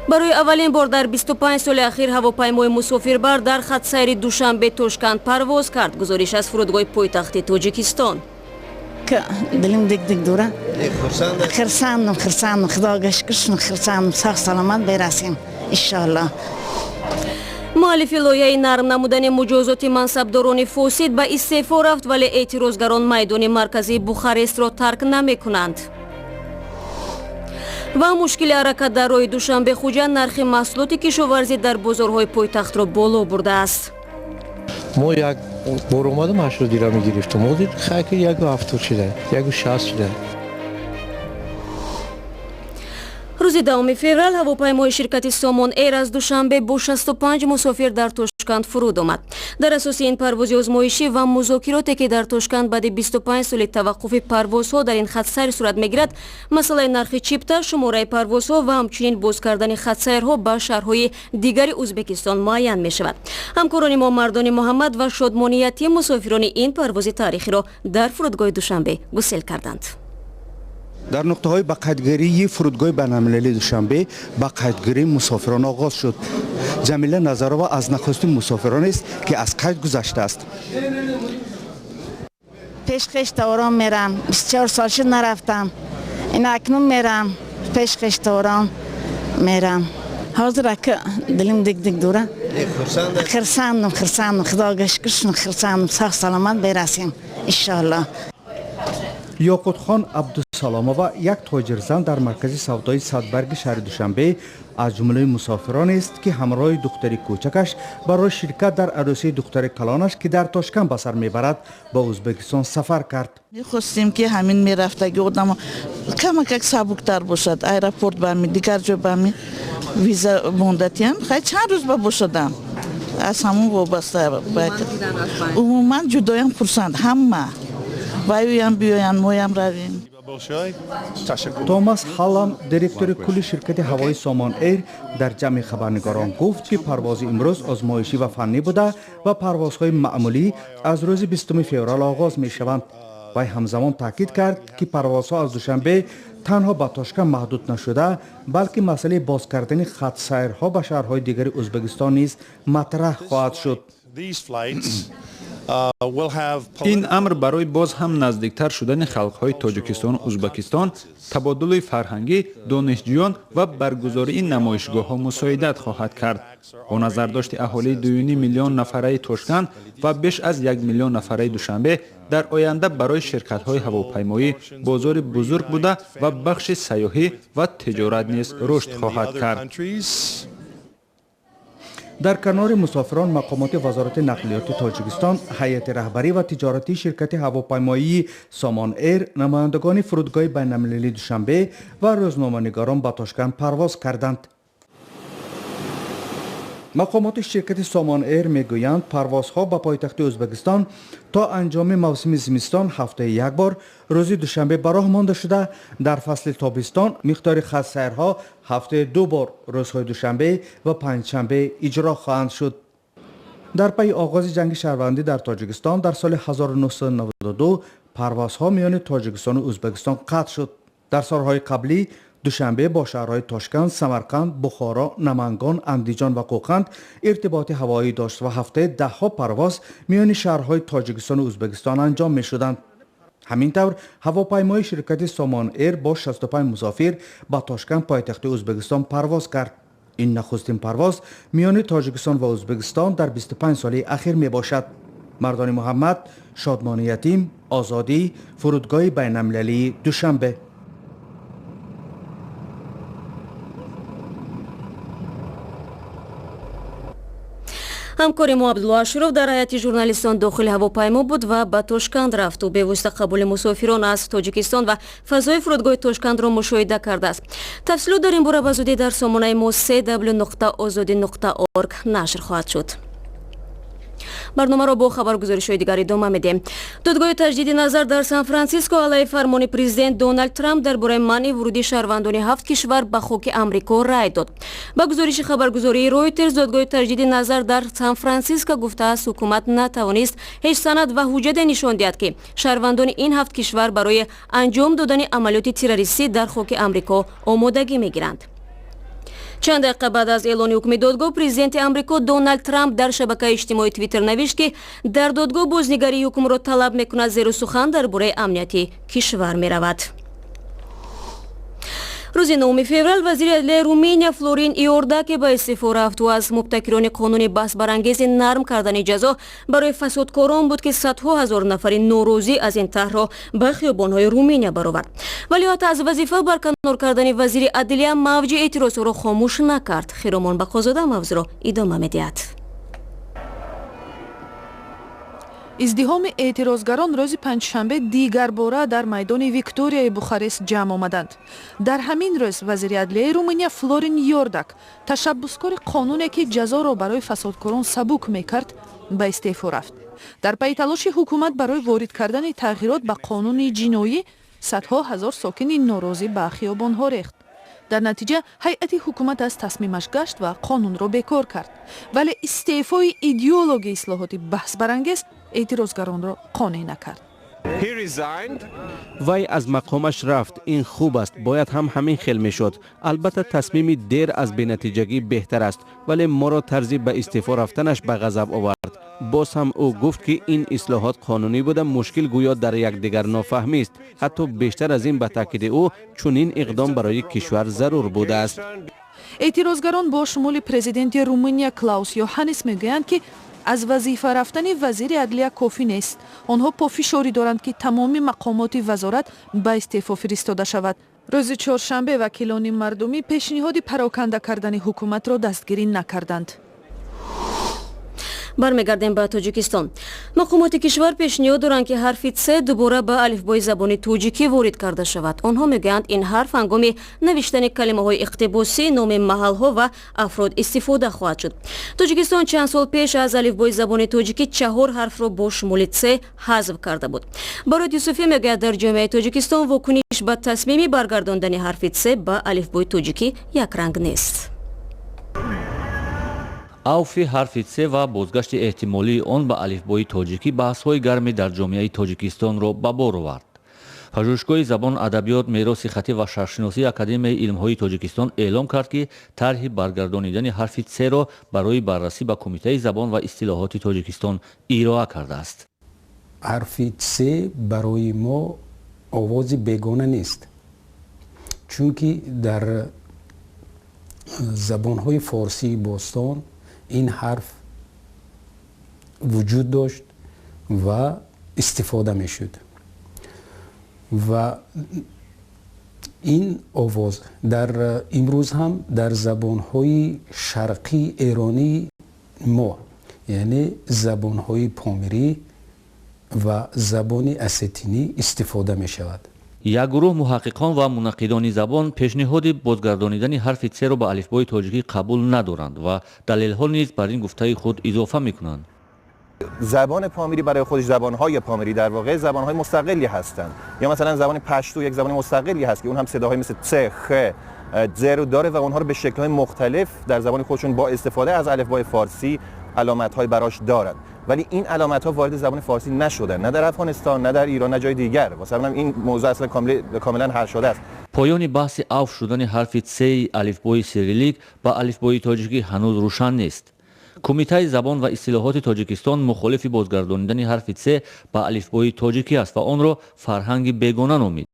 برای اولین بار در 25 سال اخیر هواپیمای مسافربر در خط سیر دوشنبه تاشکند پرواز کرد. گزارش از فرودگاه پایتخت تاجیکستان. دلم دیگ دوره. خرساندم خدا گشکشن خرساندم ساق سلامت برسیم انشالله. مؤلف لایحه نرم نمودن مجازات منصبداران فاسد به استعفا رفت ولی اعتراضگران میدان مرکزی بخارست را ترک نمی‌کنند. و مشکل حرکت در راه دوشنبه خوجا نرخ محصولات کشاورزی در بازارهای پایتخت را بالا برده است. ما یک بار اومدم 80 درهم می‌گرفتم. ما دید خاک 1.70 شده 1.60 شده. روز 2 فوریه هواپیمای شرکت سامان ایر از دوشنبه با 65 مسافر در تاشکند فرود آمد. در اساس این پرواز آزمایشی و مذاکراتی که در تاشکند بعد 25 سال توقف پروازها در این خط سیر صورت میگیرد، مسئله نرخ چیپتر، شماره پروازها و همچنین باز کردن خط سیرها به شهرهای دیگر ازبکستان معین می شود. همکاران ما مردان محمد و شادمانیتی مسافران این پرواز تاریخی را در فرودگاه دوشنبه گسیل کردند. در نقطه های به قیدگیری فرودگاه بین‌المللی دوشنبه به قیدگیری مسافران آغاز شد. جمیله نظرова از نخستین مسافران است که از قید گذشته است. پیش دوران میرم 24 سال شد نرفتم. این اکنون میرم پیش دوران میرم. حاضر که دلم دیگ دوره. خرساندم خدا گشکشن خرساندم ساق سلامت برسیم انشالله. یاقوت خان عبدالسلامова یک تاجرزن در مرکز سودای صدبرگ شهر دوشنبه از جمله مسافران است که همراه دختر کوچکش برای شرکت در عروسی دختر کلانش که در تاشکند به سر میبرد به ازبکستان سفر کرد. می‌خواستیم که همین میرفتگی آدم کمک سبکتر باشد. ایرپورت برمی دیگر جا برمی ویزا موندتی هم خیلی چند روز باشدم از همون وابسته عموما جدایم خورسند همه بایم بیاین مویم رویم. توماس هالام دیرکتور کل شرکت هوایی سامان ایر در جمع خبرنگاران گفت که پرواز امروز آزمایشی و فنی بوده و پروازهای معمولی از روز 20 فوریه آغاز می شوند. و همزمان تاکید کرد که پروازها از دوشنبه تنها به تاشکند محدود نشده بلکه مسئله باز کردن خط سیرها به شهرهای دیگر ازبکستان نیز مطرح خواهد شد. این امر برای باز هم نزدیکتر شدن خلق‌های تاجیکستان و ازبکستان، تبادل فرهنگی، دانشجویان و برگزاری نمایشگاه‌ها مساعدت خواهد کرد. با نظرداشت اهالی 2.5 میلیون نفره تاشکند و بیش از 1 میلیون نفره دوشنبه در آینده برای شرکت‌های هواپیمایی بازار بزرگ بوده و بخش سیاحی و تجارت نیز رشد خواهد کرد. در کنار مسافران مقامات وزارت نقلیات تاجیکستان، هیئت رهبری و تجارتی شرکت هواپیمایی سامان ایر، نمایندگان فرودگاه بین‌المللی دوشنبه و روزنامه‌نگاران به تاشکند پرواز کردند. مقامات شرکت سامان ایر میگویند پروازها به پایتخت ازبکستان تا انجام موسم زمستان هفته یک بار روز دوشنبه به راه مانده شده. در فصل تابستان مقدار خط سیرها هفته 2 بار روزهای دوشنبه و پنجشنبه اجرا خواهند شد. در پی آغاز جنگ شهروندی در تاجیکستان در سال 1992 پروازها میان تاجیکستان و ازبکستان قطع شد. در سالهای قبلی دوشنبه با شهرهای تاشکند، سمرقند، بخارا، نمنگان، اندیجان و قوقند ارتباط هوایی داشت و هفته 10 پرواز میان شهرهای تاجیکستان و ازبکستان انجام می شدند. همین طور هواپیمای شرکت سامان ایر با 65 مسافر به تاشکند پایتخت ازبکستان پرواز کرد. این نخستین پرواز میان تاجیکستان و ازبکستان در 25 سال اخیر می باشد. مردان محمد، شادمانی یتیم، آزادی، فرودگاه بین‌المللی دوشنبه. همکار ما عبدالله اشرف در هیئت ژورنالیستان داخل هواپیما بود و به تاشکند رفت و به واسطه قبول مسافران از تاجیکستان و فضای فرودگاه تاشکند را مشاهده کرده است. تفصیلات در این باره به زودی در سامانه ما www.azadi.org نشر خواهد شد. برنامه را با خبرگزاری‌های دیگر ادامه میدیم. دادگاه تجدید نظر در سان فرانسیسکو علیه فرمان پرزیدنت دونالد ترامپ درباره منع ورود شهروندان 7 کشور به خاک آمریکا رای داد. با گزارش خبرگزاری رویترز، دادگاه تجدید نظر در سان فرانسیسکو گفته است حکومت نتوانست هیچ سند و حجت نشان دهد که شهروندان این 7 کشور برای انجام دادن عملیات تروریستی در خاک آمریکا آمادگی میگیرند. чанд дақиқа баъд аз эълони ҳукми додгоҳ президенти амрико Дональд Трамп дар шабакаи иҷтимоии Твиттер навишт, ки дар додгоҳ бознигарии ҳукмро талаб мекунад, зеру сухан дар бораи амнияти кишвар меравад. рӯзи 9 феврал вазири адлияи Румыния Флорин Иордаке ба истеъфо рафт. ӯ аз мубтакирони қонуни баҳсбарангези нарм кардани ҷазо барои фасодкорон буд, ки садҳо ҳазор нафари норозӣ аз ин таҳрро ба хиёбонҳои Румыния баровард. вале ҳатто аз вазифа барканор кардани вазири адлия мавҷи эътирозҳоро хомӯш накард. Хиромон Бақозода мавзӯъро идома медиҳад. издиҳоми эътирозгарон рӯзи панҷшанбе дигар бора дар майдони Викторияи Бухарест ҷамъ омаданд. Дар ҳамин рӯз вазири адлияи Румыния Флорин Иордак, ташаббускори қонуне ки ҷазоро барои фасодкорон сабук мекард, ба истеъфо рафт. дар пайи талоши ҳукумат барои ворид кардани тағйирот ба қонуни ҷиноӣ, садҳо ҳазор сокини норозӣ ба хиёбонҳо рехт. дар натиҷа ҳайати ҳукумат аз тасмимаш гашт ва қонунро бекор кард. вале истеъфои идеологияи ислоҳоти баҳсбарангез эътирозгаронро қонеъ накард. вай аз мақомаш рафт. ин хуб аст. бояд ҳам ҳамин хел мешуд. албатта тасмими дер аз бенатиҷагӣ беҳтар аст, вале моро тарзи ба истеъфо рафтанаш ба ғазаб овард. боз ҳам ӯ гуфт, ки ин ислоҳот қонунӣ буда мушкил гӯё дар якдигар нофаҳмист. ҳатто бештар аз ин ба таъкиди ӯ чунин иқдом барои кишвар зарур будааст. эътирозгарон бо шумоли президенти Румыния Клаус Йоханнис мегӯянд, ки аз вазифа рафтани вазири адлия кофӣ нест. онҳо пофишорӣ доранд, ки тамоми мақомоти вазорат ба истеъфо фиристода шавад. рӯзи чоршанбе вакилони мардумӣ пешниҳоди пароканда кардани ҳукуматро дастгирӣ накарданд. бармегардем ба Тоҷикистон. мақомоти кишвар пешниҳод доранд, ки ҳарфи С дубора ба алифбои забони тоҷикӣ ворид карда шавад. онҳо мегӯянд, ин ҳарф ҳангоми навиштани калимаҳои иқтибосӣ, номи маҳалҳо ва афрод истифода хоҳад шуд. Тоҷикистон чанд сол пеш аз алифбои забони тоҷикӣ 4 ҳарфро бо шумоли С ҳазф карда буд. Бароид Юсуфӣ мегӯяд, дар ҷомеаи Тоҷикистон вокуниш ба тасмими баргардондани ҳарфи С ба алифбои тоҷикӣ якранг нест. авфи ҳарфи С ва бозгашти эҳтимолии он ба алифбои тоҷикӣ баҳсҳои гарме дар ҷомеаи Тоҷикистонро ба бор овард. пажӯҳишгоҳи забон, адабиёт, мероси хатӣ ва шарҳшиносии Академияи илмҳои Тоҷикистон эълом кард, ки тарҳи баргардонидани ҳарфи С-ро барои баррасӣ ба Кумитаи забон ва истилоҳоти Тоҷикистон ироа кардааст. ҳарфи С барои мо овози бегона нест, чунки дар забонҳои форсии бостон ин ҳарф вуҷуд дошт ва истифода мешуд. ва ин овоз дар имрӯз ҳам дар забонҳои шарқии эронии мо, яъне забонҳои помирӣ ва забони осетинӣ истифода мешавад. як гурӯҳ муҳаққиқон ва мунаққидони забон пешниҳоди бозгардонидани ҳарфи С-ро ба алифбои тоҷикӣ қабул надоранд ва далелҳо низ бар ин гуфтаи худ изофа мекунанд. زبان پامیری برای خودش زبانهای پامیری در واقع زبانهای مستقلی هستند. یا مثلا زبان پشتو یک زبان مستقلی هست که اون هم صداهای مثل ت، خ، ز رو داره و اونها رو به شکل‌های مختلف در زبان خودشون با استفاده از الفبای فارسی علامت‌های براش دارند. ولی این علامت‌ها وارد زبان فارسی نشدن، نه در افغانستان، نه در ایران، نه جای دیگر. واسه همین این موضوع اصلا کاملا حل شده است. پایان بحث عفو شدن حرف س الفبای سیریلیک با الفبای تاجیکی هنوز روشن نیست. کمیته زبان و اصطلاحات تاجیکستان مخالف بازگرداندن حرف س با الفبای تاجیکی است و آن را فرهنگ بیگانه نامید.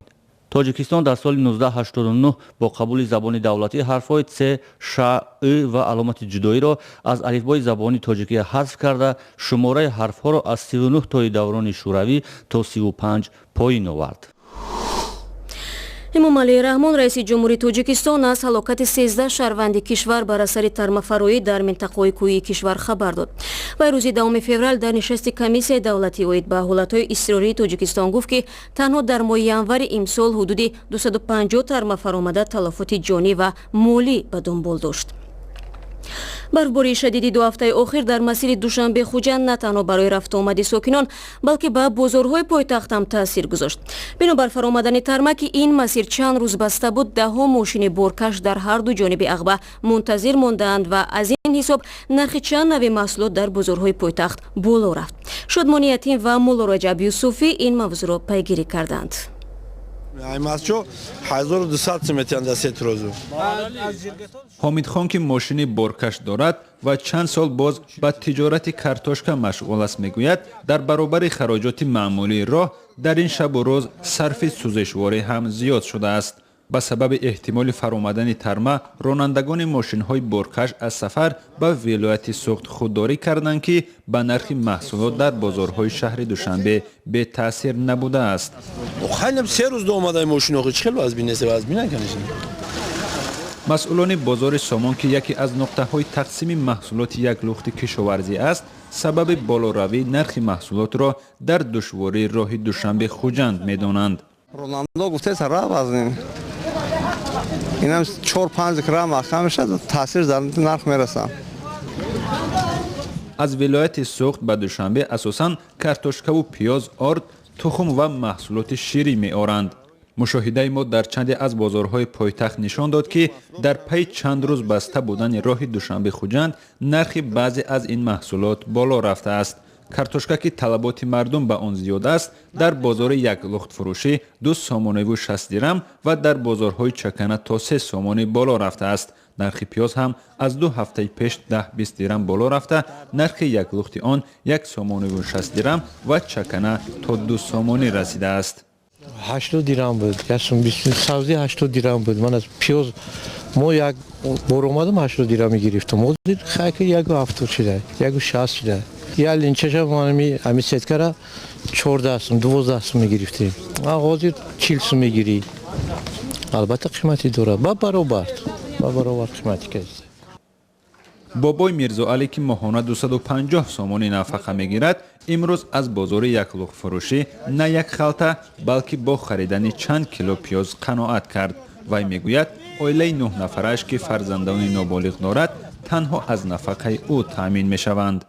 تاجیکستان در سال 1989 با قبول زبان دولتی حرف‌های س، ش، ا و علامت جدایی را از الفبای زبان تاجیکی حذف کرده شماره حرف‌ها را از 39 تا دوران شوروی تا 35 پایین آورد. эмомалии раҳмон раиси ҷумҳурии тоҷикистон аз ҳалокати 13 шаҳрванди кишвар бар асари тармафароӣ дар минтақаҳои кӯҳии кишвар хабар дод. вай рӯзи 10 феврал дар нишасти комиссияи давлатӣ оид ба ҳолатҳои изтирории тоҷикистон гуфт, ки танҳо дар моҳи январи имсол ҳудуди 250 тармафаромада талафоти ҷонӣ ва молӣ ба дунбол дошт. барфбории шадиди 2 ҳафтаи охир дар масири Душанбе-Хуҷанд на танҳо барои рафтуомади сокинон, балки ба бозорҳои пойтахт ҳам таъсир гузошт. бинобар фаромадани тармаки ин масир чанд рӯз баста буд, даҳҳо мошини боркаш дар ҳарду ҷониби ағба мунтазир мондаанд ва аз ин ҳисоб нархи чанд нави маҳсулот дар бозорҳои пойтахт боло рафт. Шодмони Ятим ва Моло Раҷаб Юсуфӣ ин мавзӯъро пайгирӣ карданд. ҳомид хон ки мошини боркаш дорад ва чанд сол боз ба тиҷорати картошка машғул аст мегӯяд, дар баробари хароҷоти маъмулии роҳ дар ин шабу рӯз сарфи сӯзишворӣ ҳам зиёд шудааст. ба сабаби эҳтимоли фаромадани тарма ронандагони мошинҳои боркаш аз сафар ба вилояти суғд худдорӣ карданд ки ба нархи маҳсулот дар бозорҳои шаҳри Душанбе бетаъсир набудааст. масъулони бозори Сомон ки яке аз нуқтаҳои тақсими маҳсулоти як лухти кишоварзӣ аст, сабаби болоравии нархи маҳсулотро дар душвории роҳи Душанбе хуҷанд медонанд. اینم 4-5 گرم کم شد تاثیر در نرخ میرسه. از ولایت سوخت به دوشنبه اساساً کارتوشکا و پیاز، آرد، تخم و محصولات شیری می‌آورند. مشاهده ما در چند از بازارهای پایتخت نشان داد که در پی چند روز بسته بودن راه دوشنبه خوجند، نرخ بعضی از این محصولات بالا رفته است. کارتوشکا که طلبات مردم به آن زیاد است، در بازار یک لخت فروشی 2 سامانه و 60 درم و در بازارهای چکنه تا 3 سامانه بالا رفته است. نرخ پیاز هم از 2 هفته پیش 10-20 درم بالا رفته، نرخ یک لخت آن 1 سامانه و 60 درم و چکنه تا 2 سامانه رسیده است. 80 درم بود. سبزی 80 درم بود. من از پیاز ما یک بار اومدم 80 درم گرفتم. مدیر خاک یک 70 شده، یک 60 شده. یا لینچه ما سیتکارا 14 سوم 12 سوم میگرفتیم. آغازی 40 سوم میگیری. البته قیمتی داره. با برابر قیمتی که است. بابای میرزا علی که ماهانه 250 سومون نفقه میگیرد، امروز از بازار یک لخت فروشی نه یک خلطه بلکه با خریدن چند کیلو پیاز قناعت کرد. وی میگوید عائله 9 نفرش که فرزندان نابالغ دارد تنها از نفقه او تامین میشوند.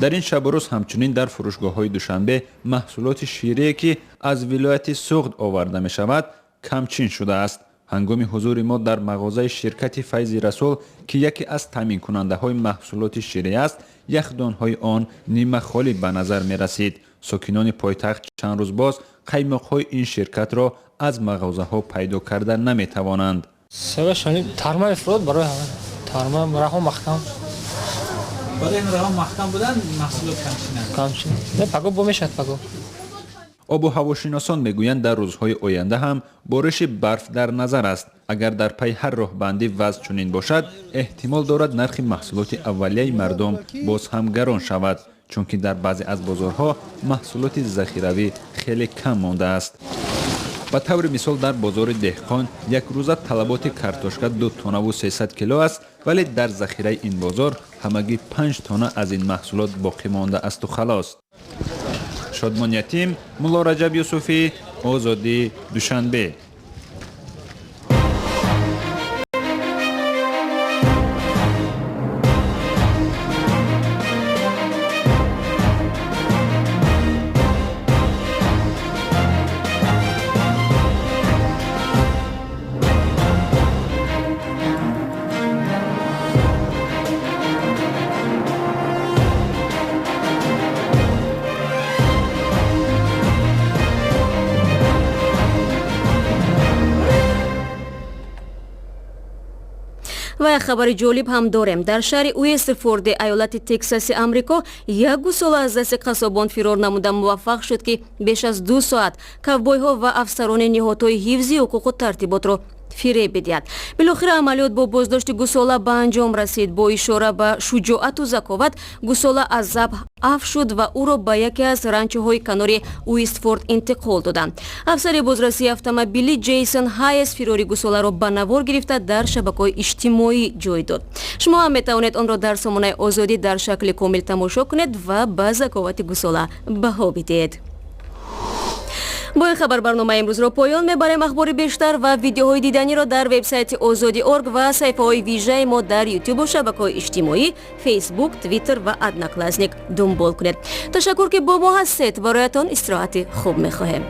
در این شب و روز همچنین در فروشگاه‌های دوشنبه محصولات شیری که از ولایت سوغد آورده می شود کمچین شده است. هنگام حضور ما در مغازه شرکت فیض رسول که یکی از تامین کننده های محصولات شیری است، یخدان‌های آن نیمه خالی به نظر می رسید. ساکنان پایتخت چند روز باز قیمق‌های این شرکت را از مغازه ها پیدا کرده نمی توانند. سبب ترما افراد برای ترما راه محکم برای راه محکم بودن محصولات کمچین نه پگو بمیشد پگو. آب و هواشناسان میگویند در روزهای آینده هم بارش برف در نظر است. اگر در پی هر راهبندی وضع چنین باشد، احتمال دارد نرخ محصولات اولیه مردم باز هم گران شود، چون که در بعضی از بازارها محصولات ذخیروی خیلی کم مانده است. به طور مثال در بازار دهقان یک روزه طلبات کارتوشکا 2 تانه و 300 کیلو است، ولی در ذخیره این بازار همگی 5 تانه از این محصولات باقی مانده است و خلاص. شادمان یتیم، مولا رجب یوسفی، آزادی، دوشنبه. و یک خبر جالب هم داریم. در شهر اویستفورد ایالت تکساس آمریکا یک گوساله از دست قصابان فرار نموده موفق شد که بیش از 2 ساعت کاوبوی‌ها و افسران نهادهای حفظی حقوق و ترتیبات را فریب بدهد. بالاخره عملیات با بازداشت گوساله به انجام رسید. با اشاره به شجاعت و ذکاوت گوساله از ذبح عفو شد و او را به یکی از رانچوهای کنار اویستفورد انتقال دادند. افسر بازرسی اتومبیلی جیسون هایس فراری گوساله را به نوار گرفته در شبکه‌های اجتماعی جای داد. شما هم میتوانید آن را در سامانه آزادی در شکل کامل تماشا کنید و به ذکاوت گوساله بها بدهید. با این خبر برنامه امروز را پایان میبریم. اخبار بیشتر و ویدیوهای دیدنی را در وبسایت azadi.org و صفحه های ویژه ما در یوتیوب و شبکه‌های اجتماعی فیسبوک، توییتر و ادناکلازنیک دنبال کنید. تشکر که با ما هستید. برایتان استراحت خوب میخواهیم.